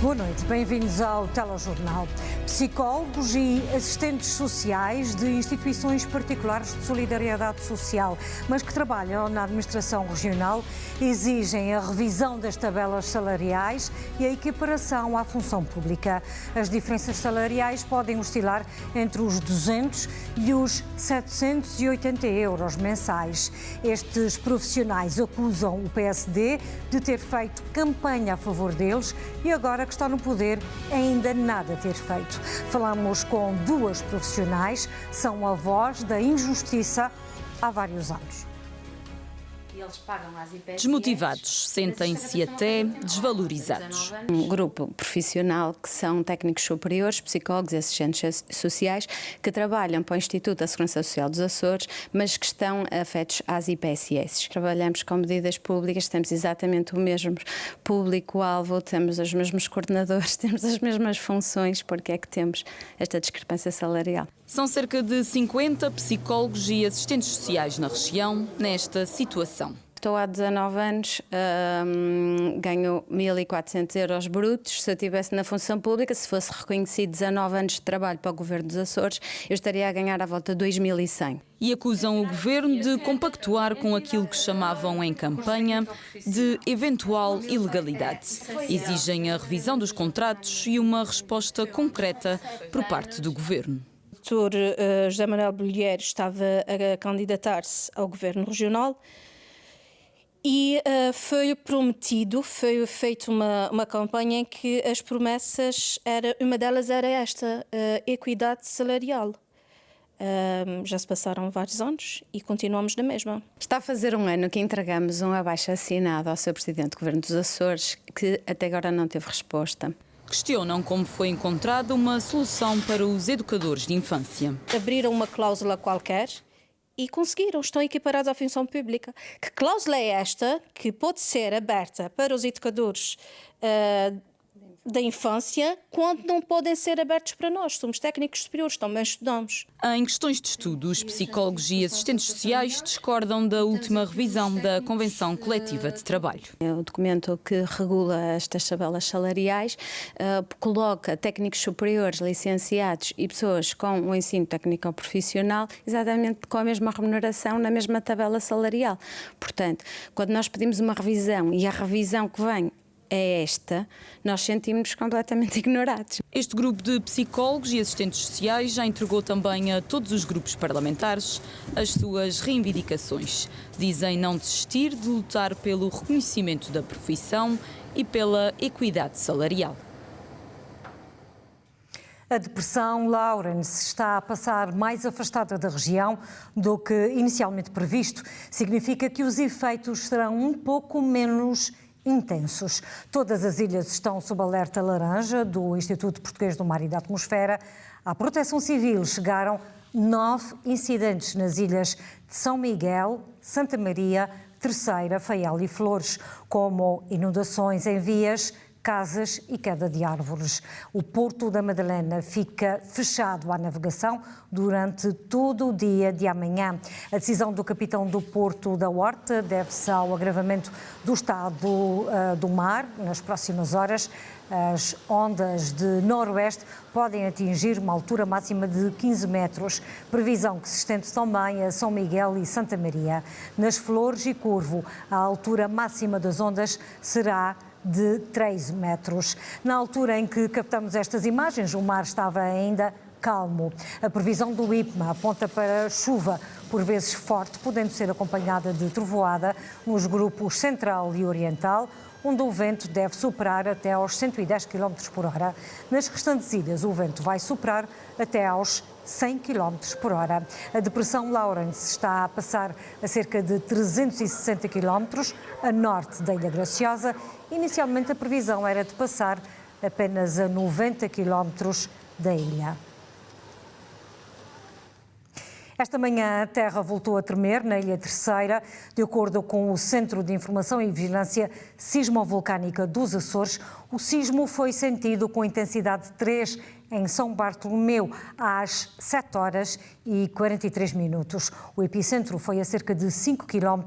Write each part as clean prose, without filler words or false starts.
Boa noite, bem-vindos ao Telejornal. Psicólogos e assistentes sociais de instituições particulares de solidariedade social, mas que trabalham na administração regional, exigem a revisão das tabelas salariais e a equiparação à função pública. As diferenças salariais podem oscilar entre os 200 e os 780 euros mensais. Estes profissionais acusam o PSD de ter feito campanha a favor deles e agora que está no poder, ainda nada ter feito. Falamos com duas profissionais, são a voz da injustiça há vários anos. Eles pagam às IPSS. Desmotivados, sentem-se até desvalorizados. Um grupo profissional que são técnicos superiores, psicólogos e assistentes sociais que trabalham para o Instituto da Segurança Social dos Açores, mas que estão afetos às IPSS. Trabalhamos com medidas públicas, temos exatamente o mesmo público-alvo, temos os mesmos coordenadores, temos as mesmas funções, porque é que temos esta discrepância salarial? São cerca de 50 psicólogos e assistentes sociais na região nesta situação. Estou há 19 anos, ganho 1.400 euros brutos. Se eu estivesse na função pública, se fosse reconhecido 19 anos de trabalho para o Governo dos Açores, eu estaria a ganhar à volta de 2.100. E acusam o Governo de compactuar com aquilo que chamavam em campanha de eventual ilegalidade. Exigem a revisão dos contratos e uma resposta concreta por parte do Governo. O Dr. José Manuel Bolheiro estava a candidatar-se ao Governo Regional e foi prometido, foi feita uma campanha em que as promessas, uma delas era esta, equidade salarial. Já se passaram vários anos e continuamos na mesma. Está a fazer um ano que entregamos um abaixo-assinado ao Sr. Presidente do Governo dos Açores, que até agora não teve resposta. Questionam como foi encontrada uma solução para os educadores de infância. Abriram uma cláusula qualquer e conseguiram, estão equiparados à função pública. Que cláusula é esta que pode ser aberta para os educadores da infância quando não podem ser abertos para nós? Somos técnicos superiores, também estudamos. Em questões de estudo, os psicólogos e assistentes sociais discordam da última revisão da Convenção Coletiva de Trabalho. O documento que regula estas tabelas salariais coloca técnicos superiores, licenciados e pessoas com o ensino técnico profissional exatamente com a mesma remuneração na mesma tabela salarial. Portanto, quando nós pedimos uma revisão e a revisão que vem é esta, nós sentimos-nos completamente ignorados. Este grupo de psicólogos e assistentes sociais já entregou também a todos os grupos parlamentares as suas reivindicações. Dizem não desistir de lutar pelo reconhecimento da profissão e pela equidade salarial. A depressão Lawrence está a passar mais afastada da região do que inicialmente previsto. Significa que os efeitos serão um pouco menos intensos. Todas as ilhas estão sob alerta laranja do Instituto Português do Mar e da Atmosfera. À Proteção Civil chegaram 9 incidentes nas ilhas de São Miguel, Santa Maria, Terceira, Faial e Flores, como inundações em vias, casas e queda de árvores. O Porto da Madalena fica fechado à navegação durante todo o dia de amanhã. A decisão do capitão do Porto da Horta deve-se ao agravamento do estado do mar. Nas próximas horas, as ondas de noroeste podem atingir uma altura máxima de 15 metros, previsão que se estende também a São Miguel e Santa Maria. Nas Flores e Corvo, a altura máxima das ondas será de 13 metros. Na altura em que captamos estas imagens, o mar estava ainda calmo. A previsão do IPMA aponta para chuva, por vezes forte, podendo ser acompanhada de trovoada nos grupos central e oriental, onde o vento deve superar até aos 110 km por hora. Nas restantes ilhas, o vento vai superar até aos 100 km por hora. A depressão Lawrence está a passar a cerca de 360 km a norte da Ilha Graciosa. Inicialmente a previsão era de passar apenas a 90 km da ilha. Esta manhã a terra voltou a tremer na Ilha Terceira. De acordo com o Centro de Informação e Vigilância Sismovolcânica dos Açores, o sismo foi sentido com intensidade 3 em São Bartolomeu, às 7 horas e 43 minutos. O epicentro foi a cerca de 5 km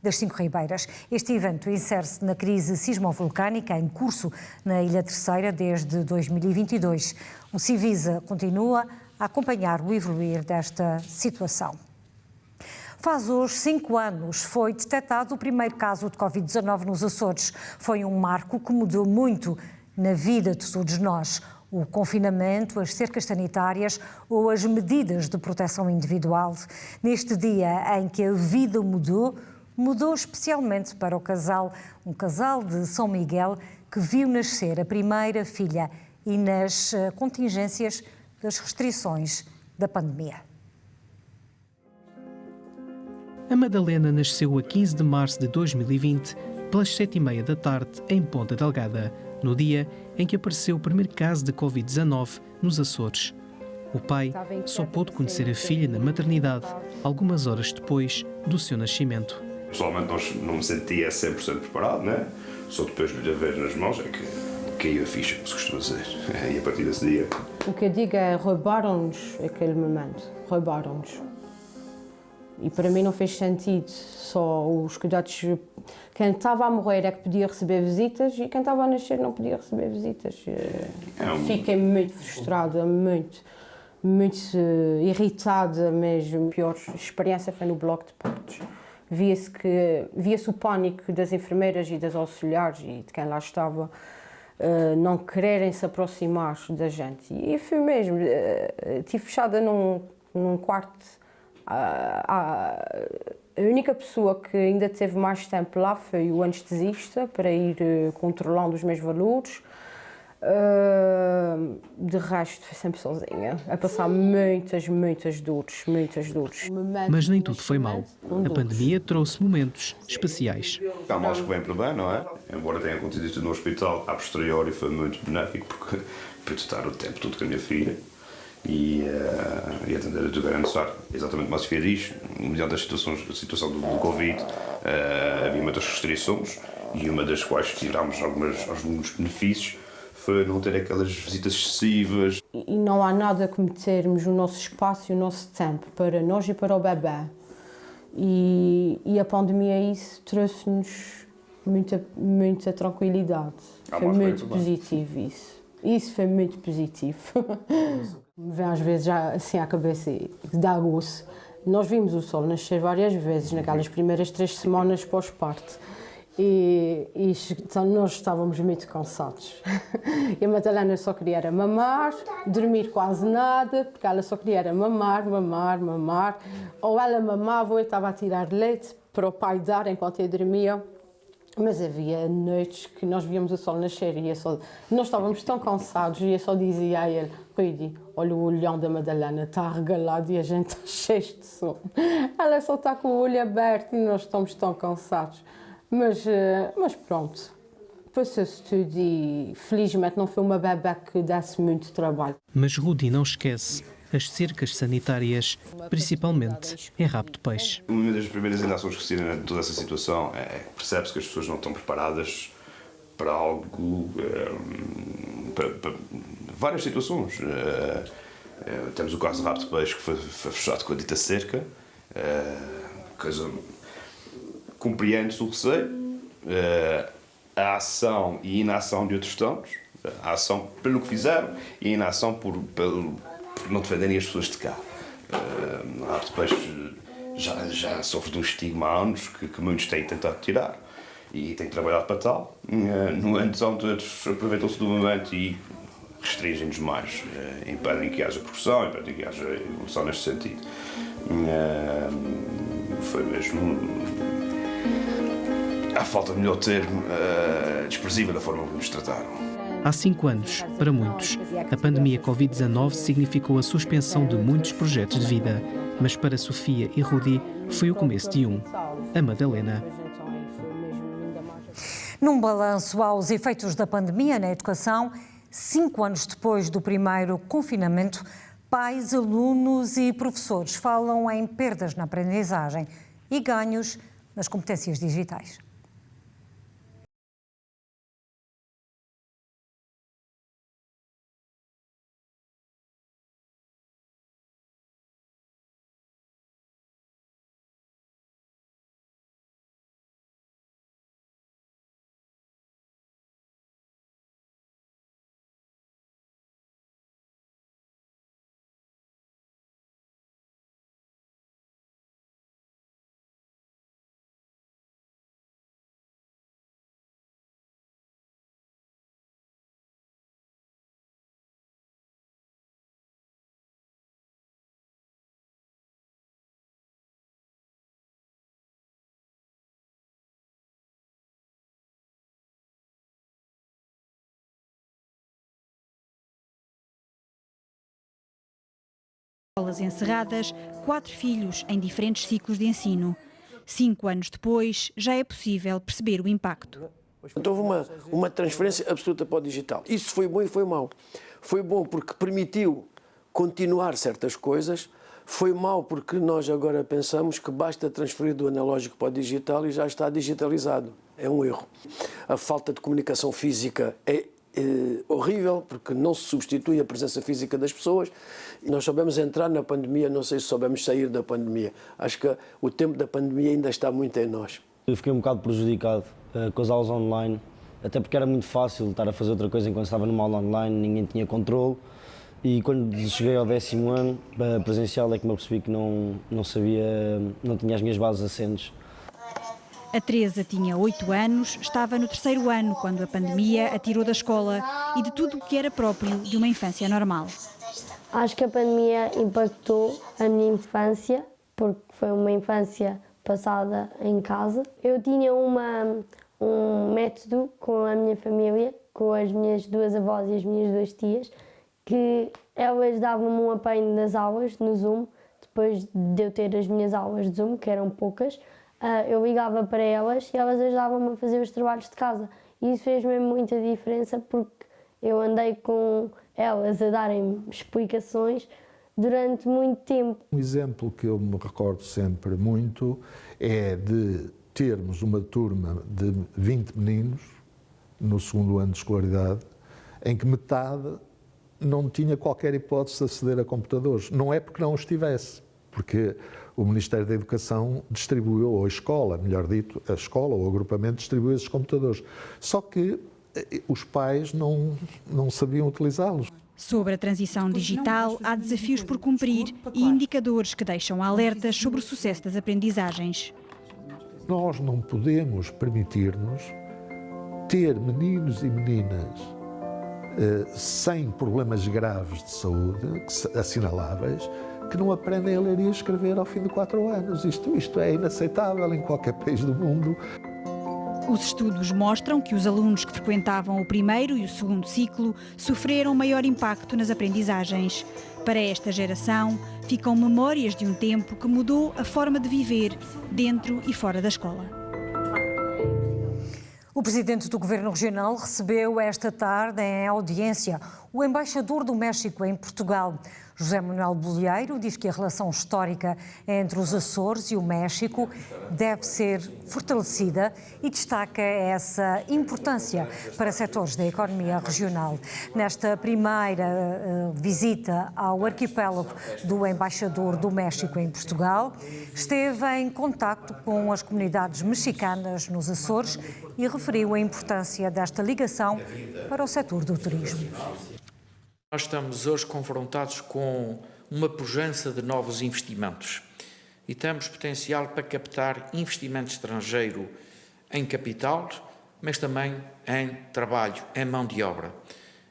das Cinco Ribeiras. Este evento insere-se na crise sismovolcânica em curso na Ilha Terceira desde 2022. O Civisa continua a acompanhar o evoluir desta situação. Faz hoje 5 anos foi detectado o primeiro caso de Covid-19 nos Açores. Foi um marco que mudou muito na vida de todos nós. O confinamento, as cercas sanitárias ou as medidas de proteção individual. Neste dia em que a vida mudou especialmente para o casal, um casal de São Miguel que viu nascer a primeira filha e nas contingências das restrições da pandemia. A Madalena nasceu a 15 de março de 2020, pelas 7h30 da tarde, em Ponta Delgada, no dia em que apareceu o primeiro caso de Covid-19 nos Açores. O pai só pôde conhecer a filha na maternidade, algumas horas depois do seu nascimento. Pessoalmente não me sentia 100% preparado, né? Só depois de lhe ver nas mãos é que caiu a ficha, como se costuma dizer. E a partir desse dia... O que eu digo é, roubaram-nos aquele momento, roubaram-nos. E para mim não fez sentido, só os cuidados... Quem estava a morrer é que podia receber visitas e quem estava a nascer não podia receber visitas. Fiquei muito frustrada, muito irritada mesmo. A pior experiência foi no bloco de partos. Via-se o pânico das enfermeiras e das auxiliares e de quem lá estava, não quererem se aproximar da gente. E fui mesmo, estive fechada num quarto. A única pessoa que ainda teve mais tempo lá foi o anestesista, para ir controlando os meus valores. De resto, foi sempre sozinha, a passar muitas dores. Mas nem tudo foi mau. A pandemia trouxe momentos especiais. Há males que vêm para bem, não é? Embora tenha acontecido isto no hospital, a posteriori foi muito benéfico, porque pude estar o tempo todo com a minha filha e atender a tudo era necessário. Exatamente como a Sofia diz, mediante a situação do Covid, havia muitas restrições e uma das quais tirámos alguns benefícios foi não ter aquelas visitas excessivas. E não há nada como termos o nosso espaço e o nosso tempo para nós e para o bebê. E a pandemia isso trouxe-nos muita tranquilidade. Foi muito positivo isso. Isso foi muito positivo. Me vem às vezes já assim à cabeça e dá gosto. Nós vimos o sol nascer várias vezes naquelas primeiras 3 semanas pós-parto. E nós estávamos muito cansados. E a Madalena só queria era mamar, dormir quase nada, porque ela só queria era mamar. Ou ela mamava ou eu estava a tirar leite para o pai dar enquanto eu dormia. Mas havia noites que nós víamos o sol nascer e nós estávamos tão cansados e eu só dizia a ele: Rudi, olha o olhão da Madalena, está regalado e a gente está cheio de sono. Ela só está com o olho aberto e nós estamos tão cansados. Mas pronto, passou-se tudo e felizmente não foi uma bebé que desse muito trabalho. Mas Rudi não esquece as cercas sanitárias, principalmente em Rabo de Peixe. Uma das primeiras ações que se tira de toda essa situação é que percebe-se que as pessoas não estão preparadas para algo, para várias situações. Temos o caso de Rabo de Peixe que foi fechado com a dita cerca, coisa... Compreende-se o receio, a ação e inação de outros tantos, a ação pelo que fizeram e a inação por não defenderem as pessoas de cá. A Rabo de Peixe já sofre de um estigma há anos que muitos têm tentado tirar e têm trabalhado para tal. No entanto, outros aproveitam-se do momento e restringem-nos mais, impedem que haja progressão, impedem que haja evolução neste sentido. Foi mesmo... À falta de melhor termo, desprezível da forma como nos trataram. Há 5 anos, para muitos, a pandemia Covid-19 significou a suspensão de muitos projetos de vida. Mas para Sofia e Rudi foi o começo de um, a Madalena. Num balanço aos efeitos da pandemia na educação, 5 anos depois do primeiro confinamento, pais, alunos e professores falam em perdas na aprendizagem e ganhos nas competências digitais. Escolas encerradas, 4 filhos em diferentes ciclos de ensino. 5 anos depois, já é possível perceber o impacto. Então houve uma transferência absoluta para o digital. Isso foi bom e foi mau. Foi bom porque permitiu continuar certas coisas. Foi mau porque nós agora pensamos que basta transferir do analógico para o digital e já está digitalizado. É um erro. A falta de comunicação física é horrível porque não se substitui a presença física das pessoas. Nós soubemos entrar na pandemia, não sei se soubemos sair da pandemia. Acho que o tempo da pandemia ainda está muito em nós. Eu fiquei um bocado prejudicado com as aulas online, até porque era muito fácil estar a fazer outra coisa enquanto estava numa aula online, ninguém tinha controle. E quando cheguei ao 10º ano presencial é que me apercebi que não sabia, não tinha as minhas bases assentes. A Teresa tinha 8 anos, estava no 3º ano quando a pandemia a tirou da escola e de tudo o que era próprio de uma infância normal. Acho que a pandemia impactou a minha infância, porque foi uma infância passada em casa. Eu tinha um método com a minha família, com as minhas 2 avós e as minhas 2 tias, que elas davam-me um apanho das aulas no Zoom, depois de eu ter as minhas aulas de Zoom, que eram poucas. Eu ligava para elas e elas ajudavam-me a fazer os trabalhos de casa. E isso fez mesmo muita diferença porque eu andei com elas a darem explicações durante muito tempo. Um exemplo que eu me recordo sempre muito é de termos uma turma de 20 meninos no 2º ano de escolaridade, em que metade não tinha qualquer hipótese de aceder a computadores. Não é porque não os tivesse, porque o Ministério da Educação distribuiu, ou a escola, melhor dito, a escola ou o agrupamento distribuiu esses computadores. Só que os pais não sabiam utilizá-los. Sobre a transição digital, há desafios por cumprir e indicadores que deixam alertas sobre o sucesso das aprendizagens. Nós não podemos permitir-nos ter meninos e meninas sem problemas graves de saúde, assinaláveis, que não aprendem a ler e a escrever ao fim de 4 anos. Isto é inaceitável em qualquer país do mundo. Os estudos mostram que os alunos que frequentavam o 1º e o 2º ciclo sofreram maior impacto nas aprendizagens. Para esta geração, ficam memórias de um tempo que mudou a forma de viver dentro e fora da escola. O presidente do Governo Regional recebeu esta tarde em audiência o embaixador do México em Portugal. José Manuel Bolieiro diz que a relação histórica entre os Açores e o México deve ser fortalecida e destaca essa importância para setores da economia regional. Nesta primeira visita ao arquipélago do embaixador do México em Portugal, esteve em contacto com as comunidades mexicanas nos Açores e referiu a importância desta ligação para o setor do turismo. Nós estamos hoje confrontados com uma pujança de novos investimentos e temos potencial para captar investimento estrangeiro em capital, mas também em trabalho, em mão de obra.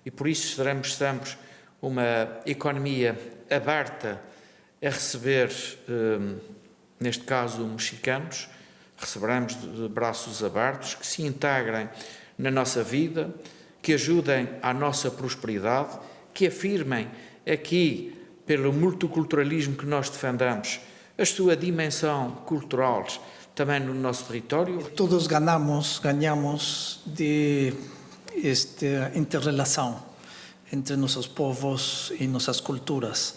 E por isso seremos uma economia aberta a receber, neste caso, mexicanos. Receberemos de braços abertos, que se integrem na nossa vida, que ajudem à nossa prosperidade, que afirmem aqui, pelo multiculturalismo que nós defendemos, a sua dimensão cultural também no nosso território. Todos ganhamos de esta interrelação entre nossos povos e nossas culturas.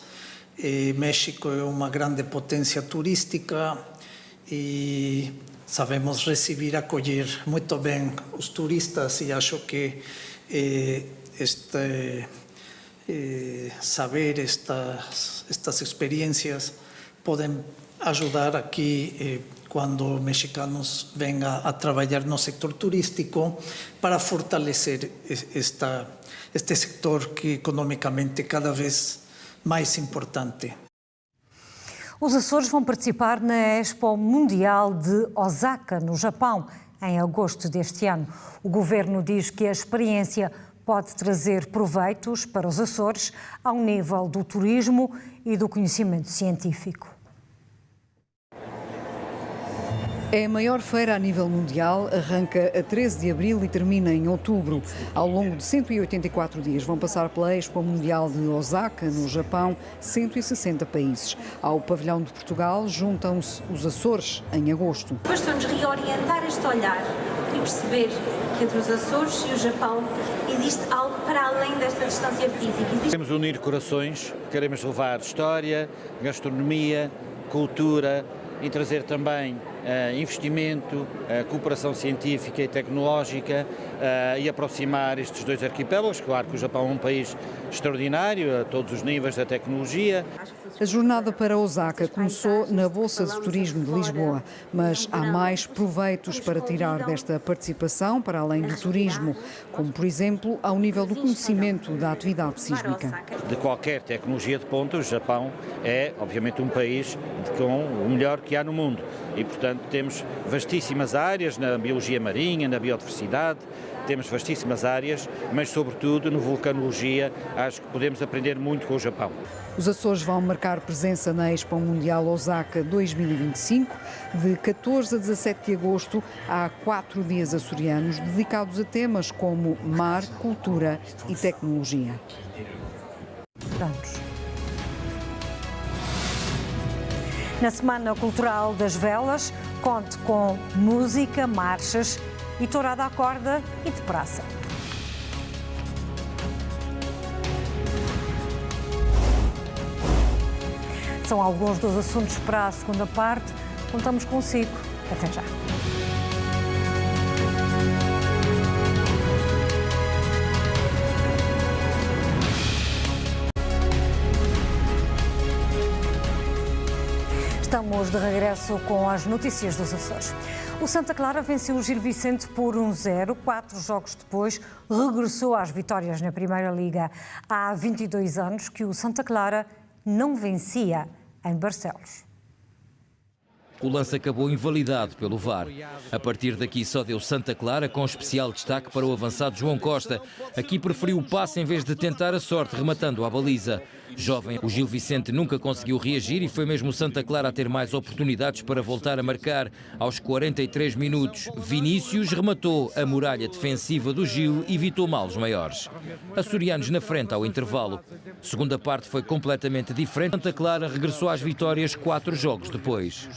México é uma grande potência turística e sabemos receber e acolher muito bem os turistas e acho que saber estas experiências podem ajudar aqui quando mexicanos venham a trabalhar no sector turístico para fortalecer este sector que economicamente é cada vez mais importante. Os Açores vão participar na Expo Mundial de Osaka, no Japão, em agosto deste ano. O governo diz que a experiência pode trazer proveitos para os Açores ao nível do turismo e do conhecimento científico. É a maior feira a nível mundial, arranca a 13 de abril e termina em outubro. Ao longo de 184 dias vão passar pela Expo Mundial de Osaka, no Japão, 160 países. Ao pavilhão de Portugal juntam-se os Açores, em agosto. Depois vamos reorientar este olhar e perceber que entre os Açores e o Japão existe algo para além desta distância física. Queremos unir corações, queremos levar história, gastronomia, cultura e trazer também investimento, cooperação científica e tecnológica e aproximar estes dois arquipélagos. Claro que o Japão é um país extraordinário a todos os níveis da tecnologia. A jornada para Osaka começou na Bolsa de Turismo de Lisboa, mas há mais proveitos para tirar desta participação, para além do turismo, como, por exemplo, ao nível do conhecimento da atividade sísmica. De qualquer tecnologia de ponta, o Japão é, obviamente, um país com o melhor que há no mundo e, portanto, temos vastíssimas áreas na biologia marinha, na biodiversidade, temos vastíssimas áreas, mas sobretudo na vulcanologia, acho que podemos aprender muito com o Japão. Os Açores vão marcar presença na Expo Mundial Osaka 2025. De 14 a 17 de agosto há 4 dias açorianos dedicados a temas como mar, cultura e tecnologia. Vamos. Na Semana Cultural das Velas, conte com música, marchas e tourada à corda e de praça. São alguns dos assuntos para a segunda parte. Contamos consigo. Até já. Estamos de regresso com as notícias dos Açores. O Santa Clara venceu o Gil Vicente por 1-0. 4 jogos depois, regressou às vitórias na Primeira Liga. Há 22 anos que o Santa Clara não vencia em Barcelos. O lance acabou invalidado pelo VAR. A partir daqui só deu Santa Clara, com especial destaque para o avançado João Costa. Aqui preferiu o passe em vez de tentar a sorte, rematando à baliza. Jovem, o Gil Vicente nunca conseguiu reagir e foi mesmo o Santa Clara a ter mais oportunidades para voltar a marcar. Aos 43 minutos, Vinícius rematou. A muralha defensiva do Gil evitou males maiores. Açorianos na frente ao intervalo. Segunda parte foi completamente diferente. Santa Clara regressou às vitórias 4 jogos depois.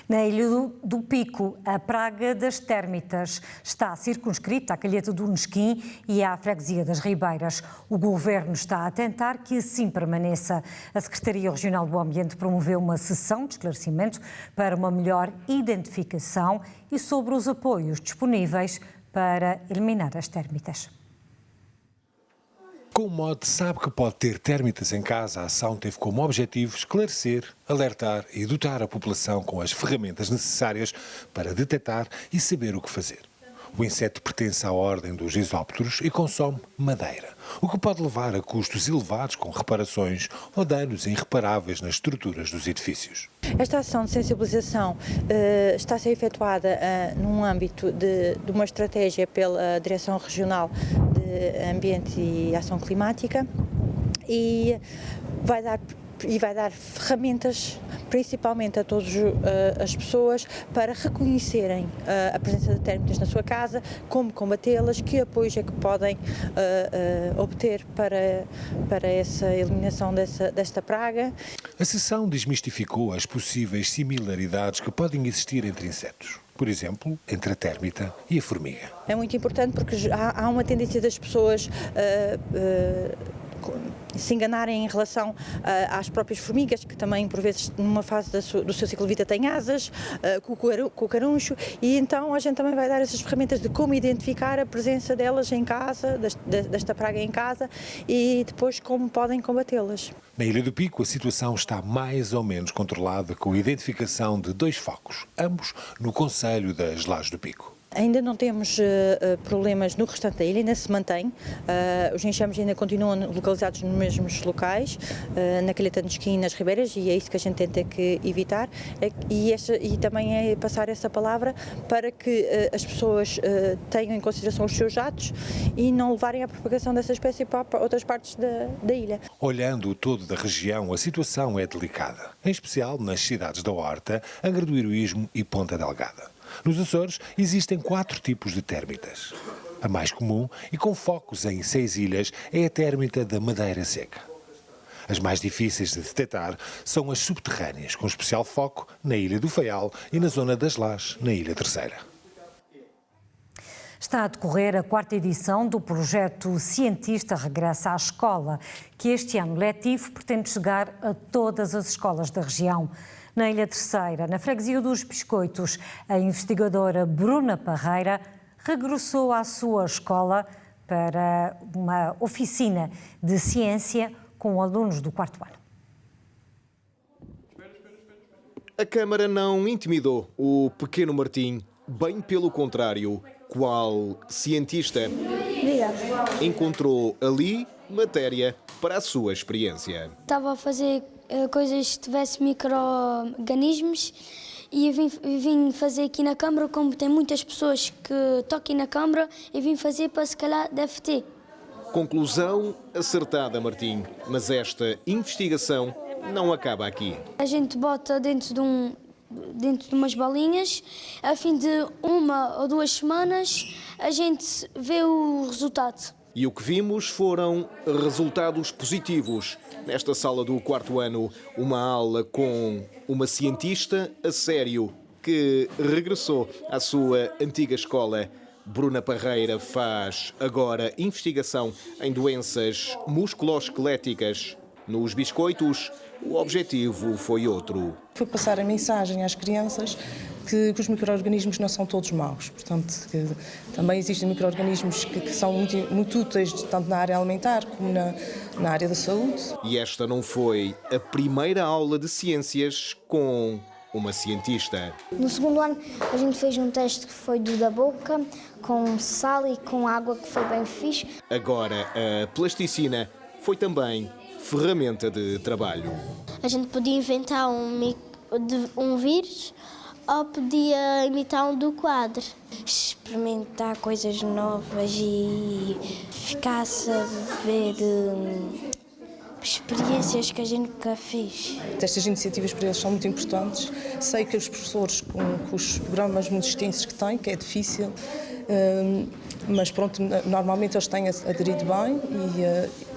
Na Ilha do Pico, a praga das térmitas está circunscrita à calheta do Nesquim e à freguesia das Ribeiras. O governo está a tentar que assim permaneça. A Secretaria Regional do Ambiente promoveu uma sessão de esclarecimento para uma melhor identificação e sobre os apoios disponíveis para eliminar as térmitas. Com o mote Sabe que pode ter térmitas em casa, a ação teve como objetivo esclarecer, alertar e dotar a população com as ferramentas necessárias para detectar e saber o que fazer. O inseto pertence à ordem dos isópteros e consome madeira, o que pode levar a custos elevados com reparações ou danos irreparáveis nas estruturas dos edifícios. Esta ação de sensibilização está a ser efetuada num âmbito de uma estratégia pela Direção Regional de Ambiente e Ação Climática e vai dar ferramentas, principalmente a todas as pessoas, para reconhecerem a presença de térmitas na sua casa, como combatê-las, que apoios é que podem obter para essa eliminação desta praga. A sessão desmistificou as possíveis similaridades que podem existir entre insetos. Por exemplo, entre a térmita e a formiga. É muito importante porque há uma tendência das pessoas se enganarem em relação às próprias formigas, que também, por vezes, numa fase do seu ciclo de vida têm asas, com o caruncho, e então a gente também vai dar essas ferramentas de como identificar a presença delas em casa, desta praga em casa, e depois como podem combatê-las. Na Ilha do Pico, a situação está mais ou menos controlada com a identificação de 2 focos, ambos no concelho das Lajes do Pico. Ainda não temos problemas no restante da ilha, ainda se mantém. Os enxames ainda continuam localizados nos mesmos locais, na Calheta dos Quim e nas Ribeiras, e é isso que a gente tenta que evitar. E também é passar essa palavra para que as pessoas tenham em consideração os seus atos e não levarem a propagação dessa espécie para outras partes da ilha. Olhando o todo da região, a situação é delicada, em especial nas cidades da Horta, Angra do Heroísmo e Ponta Delgada. Nos Açores existem 4 tipos de térmitas. A mais comum, e com focos em 6 ilhas, é a térmita da madeira seca. As mais difíceis de detectar são as subterrâneas, com especial foco na Ilha do Faial e na zona das Lajes, na Ilha Terceira. Está a decorrer a 4ª edição do projeto Cientista Regressa à Escola, que este ano letivo pretende chegar a todas as escolas da região. Na Ilha Terceira, na freguesia dos Biscoitos, a investigadora Bruna Parreira regressou à sua escola para uma oficina de ciência com alunos do 4º ano. A Câmara não intimidou o pequeno Martim, bem pelo contrário, qual cientista encontrou ali matéria para a sua experiência. Estava a fazer coisas que tivessem micro-organismos e vim fazer aqui na Câmara, como tem muitas pessoas que toquem na Câmara, e vim fazer para se calhar deve ter. Conclusão acertada, Martim, mas esta investigação não acaba aqui. A gente bota dentro de umas bolinhas, a fim de 1 ou 2 semanas a gente vê o resultado. E o que vimos foram resultados positivos. Nesta sala do 4º ano, uma aula com uma cientista a sério que regressou à sua antiga escola. Bruna Parreira faz agora investigação em doenças musculoesqueléticas. Nos Biscoitos, o objetivo foi outro. Foi passar a mensagem às crianças que os micro-organismos não são todos maus. Portanto, que também existem micro-organismos que são muito úteis, tanto na área alimentar como na área da saúde. E esta não foi a primeira aula de ciências com uma cientista. No 2º ano, a gente fez um teste que foi da boca, com sal e com água, que foi bem fixe. Agora, a plasticina foi também ferramenta de trabalho. A gente podia inventar um vírus ou podia imitar um do quadro. Experimentar coisas novas e ficar a saber de experiências que a gente nunca fez. Estas iniciativas para eles são muito importantes. Sei que os professores, com os programas muito extensos que têm, que é difícil, mas pronto, normalmente eles têm aderido bem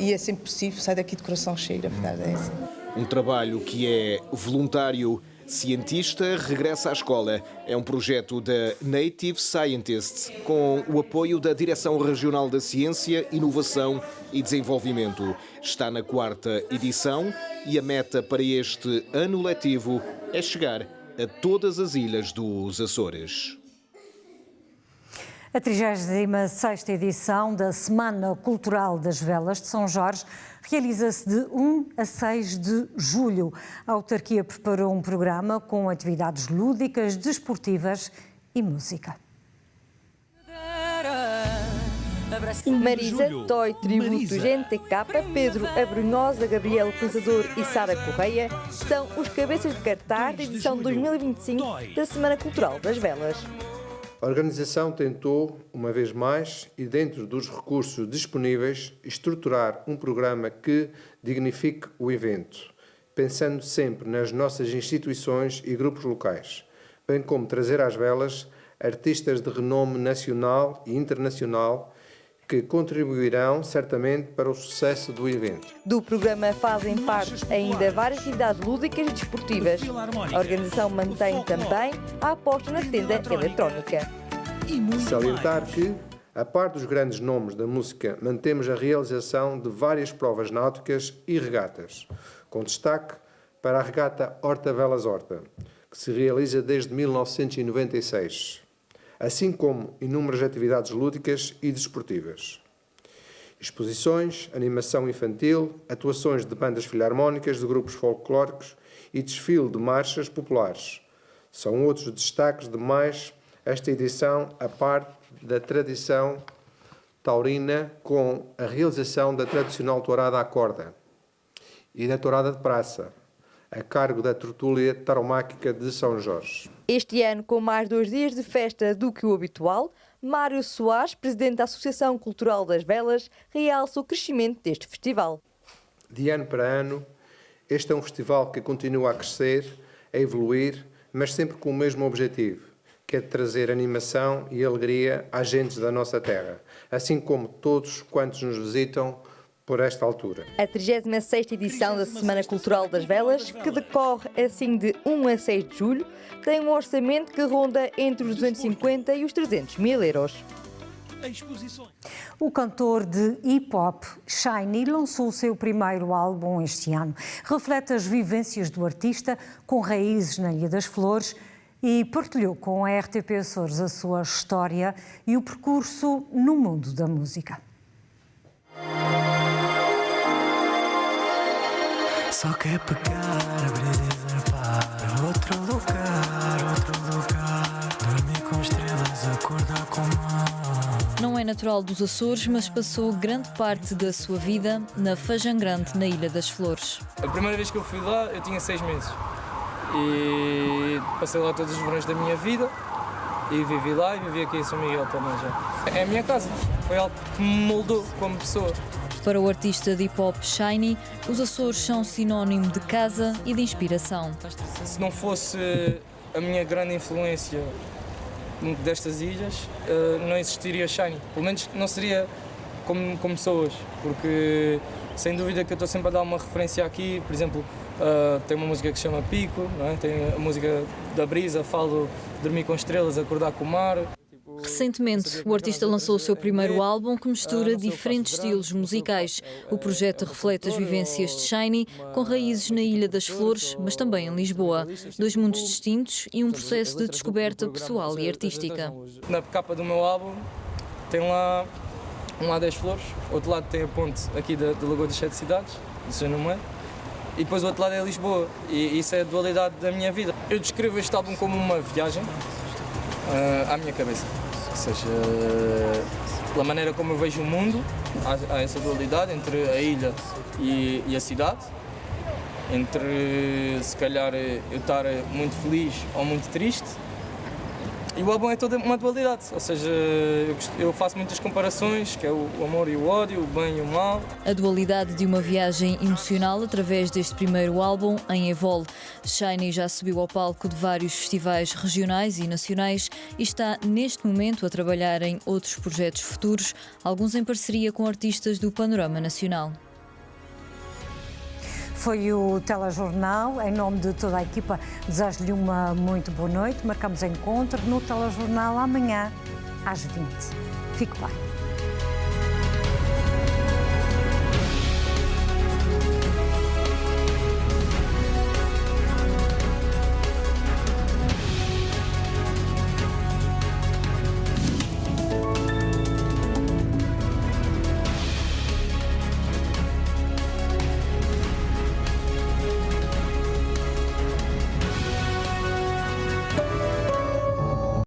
e é sempre possível, sai daqui de coração cheio, a verdade é essa. Um trabalho que é voluntário. Cientista regressa à escola. É um projeto da Native Scientists, com o apoio da Direção Regional da Ciência, Inovação e Desenvolvimento. Está na 4ª edição e a meta para este ano letivo é chegar a todas as ilhas dos Açores. A 36ª edição da Semana Cultural das Velas de São Jorge realiza-se de 1 a 6 de julho. A autarquia preparou um programa com atividades lúdicas, desportivas e música. Marisa, Toy, Tributo, GNTK, Pedro Abrunhosa, Gabriel Pensador e Sara Correia são os cabeças de cartaz da edição 2025 da Semana Cultural das Velas. A organização tentou, uma vez mais, e dentro dos recursos disponíveis, estruturar um programa que dignifique o evento, pensando sempre nas nossas instituições e grupos locais, bem como trazer às velas artistas de renome nacional e internacional que contribuirão certamente para o sucesso do evento. Do programa fazem parte ainda várias atividades lúdicas e desportivas. A organização mantém também a aposta na tenda eletrónica. Salientar que, a par dos grandes nomes da música, mantemos a realização de várias provas náuticas e regatas, com destaque para a regata Horta Velas Horta, que se realiza desde 1996. Assim como inúmeras atividades lúdicas e desportivas. Exposições, animação infantil, atuações de bandas filarmónicas, de grupos folclóricos e desfile de marchas populares. São outros destaques demais esta edição a parte da tradição taurina com a realização da tradicional tourada à corda e da tourada de praça, a cargo da tertúlia tauromáquica de São Jorge. Este ano, com mais 2 dias de festa do que o habitual, Mário Soares, presidente da Associação Cultural das Velas, realça o crescimento deste festival. De ano para ano, este é um festival que continua a crescer, a evoluir, mas sempre com o mesmo objetivo, que é de trazer animação e alegria às gentes da nossa terra, assim como todos quantos nos visitam por esta altura. A 36ª edição da Semana Cultural das Velas, que decorre assim de 1 a 6 de julho, tem um orçamento que ronda entre os 250 e os 300 mil euros. O cantor de hip-hop Shiny lançou o seu primeiro álbum este ano. Reflete as vivências do artista com raízes na Ilha das Flores e partilhou com a RTP Açores a sua história e o percurso no mundo da música. Só quer pegar, abrir e zarpar. Outro lugar, dormir com estrelas, acordar com o mar. Não é natural dos Açores, mas passou grande parte da sua vida na Fajã Grande, na Ilha das Flores. A primeira vez que eu fui lá, eu tinha 6 meses. E passei lá todos os verões da minha vida. E vivi lá e vivi aqui em São Miguel também já. É a minha casa. Foi algo que me moldou como pessoa. Para o artista de hip-hop Shiny, os Açores são sinónimo de casa e de inspiração. Se não fosse a minha grande influência destas ilhas, não existiria Shiny. Pelo menos não seria como sou hoje, porque sem dúvida que eu estou sempre a dar uma referência aqui. Por exemplo, tem uma música que se chama Pico, não é? Tem a música da Brisa, falo dormir com estrelas, acordar com o mar. Recentemente, o artista lançou o seu primeiro álbum que mistura diferentes estilos musicais. O projeto reflete as vivências de Shiny, com raízes na Ilha das Flores, mas também em Lisboa. 2 mundos distintos e um processo de descoberta pessoal e artística. Na capa do meu álbum tem lá um lado das Flores, outro lado tem a ponte aqui da Lagoa das 7 Cidades, isso no meio, e depois o outro lado é Lisboa, e isso é a dualidade da minha vida. Eu descrevo este álbum como uma viagem à minha cabeça. Ou seja, pela maneira como eu vejo o mundo, há essa dualidade entre a ilha e a cidade, entre se calhar eu estar muito feliz ou muito triste. E o álbum é toda uma dualidade, ou seja, eu faço muitas comparações, que é o amor e o ódio, o bem e o mal. A dualidade de uma viagem emocional através deste primeiro álbum em Evol. Shiny já subiu ao palco de vários festivais regionais e nacionais e está neste momento a trabalhar em outros projetos futuros, alguns em parceria com artistas do panorama nacional. Foi o Telejornal. Em nome de toda a equipa, desejo-lhe uma muito boa noite. Marcamos encontro no Telejornal amanhã às 20. Fique bem.